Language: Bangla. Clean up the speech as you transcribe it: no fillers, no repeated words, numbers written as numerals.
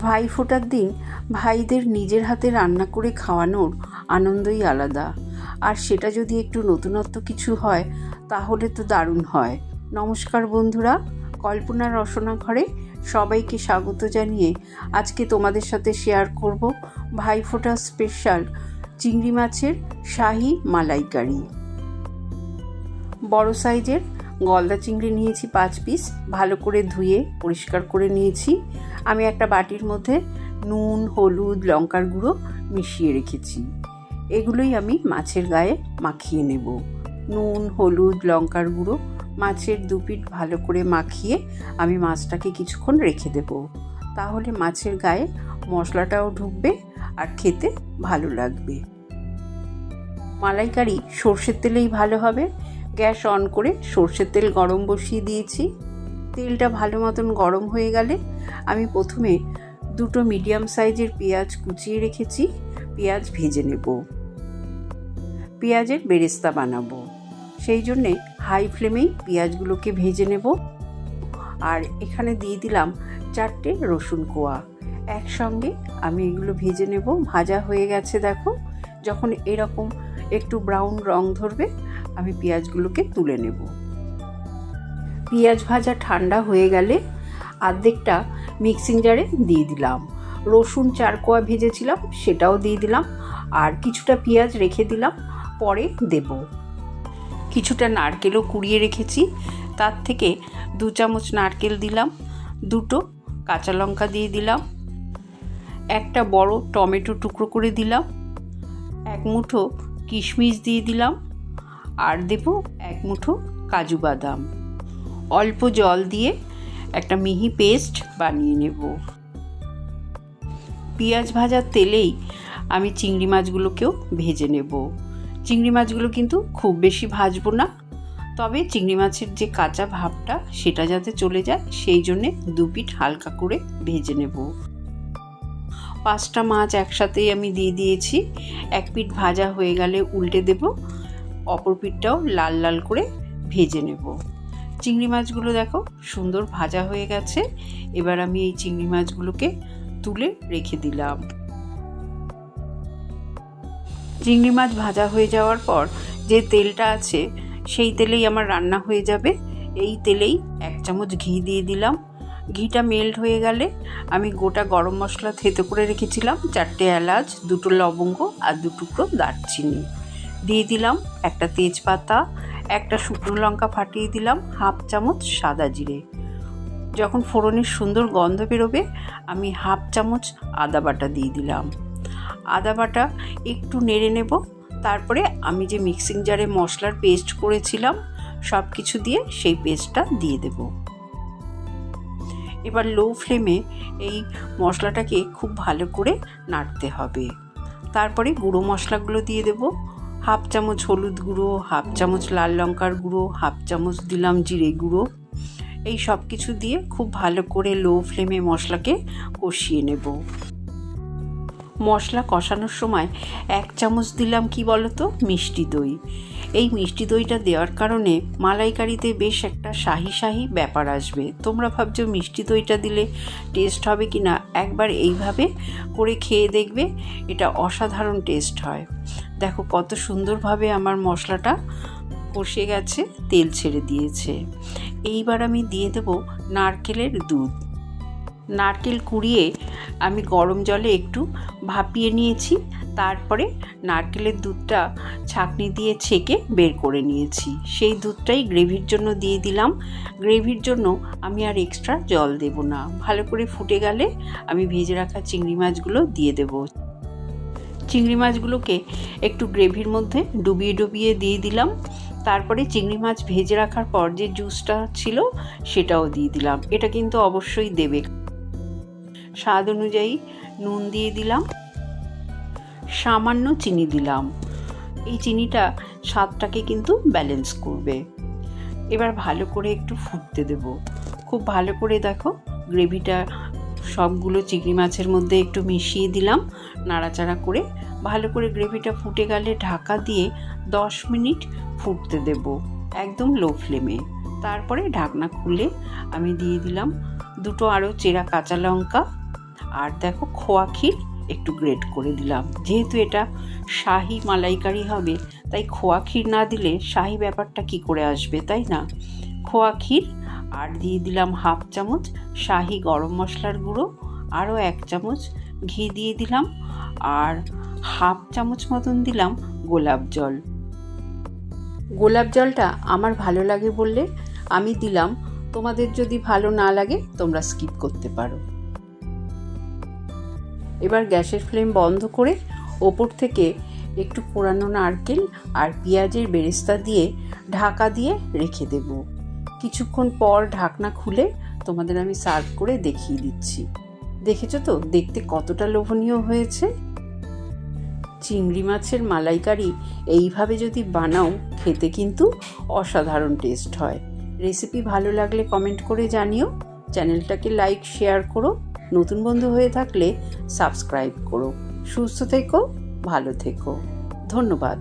ভাইফোঁটার দিন ভাইদের নিজের হাতে রান্না করে খাওয়ানোর আনন্দই আলাদা। আর সেটা যদি একটু নতুনত্ব কিছু হয় তাহলে তো দারুণ হয়। নমস্কার বন্ধুরা, কল্পনা রসনা ঘরে সবাইকে স্বাগত জানিয়ে আজকে তোমাদের সাথে শেয়ার করব ভাইফোঁটা স্পেশাল চিংড়ি মাছের শাহি মালাইকারি। বড় সাইজের গলদা চিংড়ি নিয়েছি 5 পিস, ভালো করে ধুয়ে পরিষ্কার করে নিয়েছি। আমি একটা বাটির মধ্যে নুন, হলুদ, লঙ্কার গুঁড়ো মিশিয়ে রেখেছি। এগুলোই আমি মাছের গায়ে মাখিয়ে নেব। নুন, হলুদ, লঙ্কার গুঁড়ো মাছের 2 পিঠ ভালো করে মাখিয়ে আমি মাছটাকে কিছুক্ষণ রেখে দেব। তাহলে মাছের গায়ে মশলাটাও ঢুকবে আর খেতে ভালো লাগবে। মালাইকারি সর্ষের তেলেই ভালো হবে। গ্যাস অন করে সর্ষের তেল গরম বসিয়ে দিয়েছি। তেলটা ভালো মতন গরম হয়ে গেলে আমি প্রথমে 2টো মিডিয়াম সাইজের পেঁয়াজ কুচিয়ে রেখেছি। পেঁয়াজ ভেজে নেব। পেঁয়াজের বেরেস্তা বানাবো, সেই জন্যে হাই ফ্লেমেই পেঁয়াজগুলোকে ভেজে নেব। আর এখানে দিয়ে দিলাম 4টে রসুন কোয়া। একসঙ্গে আমি এগুলো ভেজে নেব। ভাজা হয়ে গেছে দেখো। যখন এরকম একটু ব্রাউন রং ধরবে আমি পেঁয়াজগুলোকে তুলে নেব। পেঁয়াজ ভাজা ঠান্ডা হয়ে গেলে অর্ধেকটা মিক্সিং জারে দিয়ে দিলাম। রসুন 4 কোয়া ভেজেছিলাম সেটাও দিয়ে দিলাম। আর কিছুটা পেঁয়াজ রেখে দিলাম, পরে দেব। কিছুটা নারকেলও কুড়িয়ে রেখেছি, তার থেকে 2 চামচ নারকেল দিলাম। 2টো কাঁচা লঙ্কা দিয়ে দিলাম। একটা বড় টমেটো টুকরো করে দিলাম। 1 মুঠো কিশমিশ দিয়ে দিলাম। আর দেব 1 মুঠো কাজু বাদাম। অল্প জল দিয়ে একটা মিহি পেস্ট বানিয়ে নেব। পেঁয়াজ ভাজার তেলেই আমি চিংড়ি মাছগুলোকেও ভেজে নেব। চিংড়ি মাছগুলো কিন্তু খুব বেশি ভাজবো না, তবে চিংড়ি মাছের যে কাঁচা ভাবটা সেটা যাতে চলে যায় সেই জন্যে 2 পিঠ হালকা করে ভেজে নেব। 5টা মাছ একসাথেই আমি দিয়ে দিয়েছি। 1 পিঠ ভাজা হয়ে গেলে উল্টে দেব। অপর পিঠটাও লাল লাল করে ভেজে নেব। চিংড়ি মাছগুলো দেখো সুন্দর ভাজা হয়ে গেছে। এবার আমি এই চিংড়ি মাছগুলোকে তুলে রেখে দিলাম। চিংড়ি মাছ ভাজা হয়ে যাওয়ার পর যে তেলটা আছে সেই তেলেই আমার রান্না হয়ে যাবে। এই তেলেই 1 চামচ ঘি দিয়ে দিলাম। ঘিটা মেল্ট হয়ে গেলে আমি গোটা গরম মশলা থেতো করে রেখেছিলাম 4টে এলাচ, 2টো লবঙ্গ আর 2 টুকরো দারচিনি দিয়ে দিলাম। একটা তেজপাতা, একটা শুকনো লঙ্কা ফাটিয়ে দিলাম, 1/2 চামচ সাদা জিরে। যখন ফোড়নের সুন্দর গন্ধ বেরোবে আমি 1/2 চামচ আদা বাটা দিয়ে দিলাম। আদা বাটা একটু নেড়ে নেব। তারপরে আমি যে মিক্সিং জারে মশলার পেস্ট করেছিলাম সব কিছু দিয়ে সেই পেস্টটা দিয়ে দেব। এবার লো ফ্লেমে এই মশলাটাকে খুব ভালো করে নাড়তে হবে। তারপরে গুঁড়ো মশলাগুলো দিয়ে দেব। 1/2 চামচ হলুদ গুঁড়ো, 1/2 চামচ লাল লঙ্কার গুঁড়ো, 1/2 চামচ দিলাম জিরে গুঁড়ো। এই সব কিছু দিয়ে খুব ভালো করে লো ফ্লেমে মশলাকে কষিয়ে নেব। মশলা কষানোর সময় 1 চামচ দিলাম কি বলতো, মিষ্টি দই। এই মিষ্টি দইটা দেওয়ার কারণে মালাইকারিতে বেশ একটা শাহি শাহি ব্যাপার আসবে। তোমরা ভাবছো মিষ্টি দইটা দিলে টেস্ট হবে কি না, একবার এইভাবে করে খেয়ে দেখবে, এটা অসাধারণ টেস্ট হয়। দেখো কত সুন্দরভাবে আমার মশলাটা কষে গেছে, তেল ছেড়ে দিয়েছে। এইবার আমি দিয়ে দেব নারকেলের দুধ। নারকেল কুড়িয়ে আমি গরম জলে একটু ভাপিয়ে নিয়েছি। তারপরে নারকেলের দুধটা ছাঁকনি দিয়ে ছেঁকে বের করে নিয়েছি। সেই দুধটাই গ্রেভির জন্য দিয়ে দিলাম। গ্রেভির জন্য আমি আর এক্সট্রা জল দেব না। ভালো করে ফুটে গেলে আমি ভেজে রাখা চিংড়ি মাছগুলো দিয়ে দেব। চিংড়ি মাছগুলোকে একটু গ্রেভির মধ্যে ডুবিয়ে ডুবিয়ে দিয়ে দিলাম। তারপরে চিংড়ি মাছ ভেজে রাখার পর যে জুসটা ছিল সেটাও দিয়ে দিলাম। এটা কিন্তু অবশ্যই দেবে। স্বাদ অনুযায়ী নুন দিয়ে দিলাম, সামান্য চিনি দিলাম। এই চিনিটা স্বাদটাকে কিন্তু ব্যালেন্স করবে। এবার ভালো করে একটু ফুটতে দেব। খুব ভালো করে দেখো গ্রেভিটা সবগুলো চিংড়ি মাছের মধ্যে একটু মিশিয়ে দিলাম। নাড়াচাড়া করে ভালো করে গ্রেভিটা ফুটে গেলে ঢাকা দিয়ে 10 মিনিট ফুটতে দেব একদম লো ফ্লেমে। তারপরে ঢাকনা খুলে আমি দিয়ে দিলাম 2টো আরও চেরা কাঁচা লঙ্কা আর দেখো খোয়া ক্ষীর একটু গ্রেট করে দিলাম। যেহেতু এটা শাহি মালাইকারি হবে, তাই খোয়া ক্ষীর না দিলে শাহি ব্যাপারটা কি করে আসবে, তাই না? খোয়া ক্ষীর আর দিয়ে দিলাম 1/2 চামচ শাহি গরম মশলার গুঁড়ো, আরও 1 চামচ ঘি দিয়ে দিলাম, আর 1/2 চামচ মতন দিলাম গোলাপ জল। গোলাপ জলটা আমার ভালো লাগে বললে আমি দিলাম, তোমাদের যদি ভালো না লাগে তোমরা স্কিপ করতে পারো। এবার গ্যাসের ফ্লেম বন্ধ করে ওপর থেকে একটু পোড়ানো নারকেল আর পেঁয়াজের বেরেস্তা দিয়ে ঢাকা দিয়ে রেখে দেব। কিছুক্ষণ পর ঢাকনা খুলে তোমাদের আমি সার্ভ করে দেখিয়ে দিচ্ছি। দেখেছো তো দেখতে কতটা লোভনীয় হয়েছে। চিংড়ি মাছের মালাইকারি এইভাবে যদি বানাও খেতে কিন্তু অসাধারণ টেস্ট হয়। রেসিপি ভালো লাগলে কমেন্ট করে জানিও, চ্যানেলটাকে লাইক শেয়ার করো, নতুন বন্ধু হয়ে থাকলে সাবস্ক্রাইব করো। সুস্থ থেকো, ভালো থেকো, ধন্যবাদ।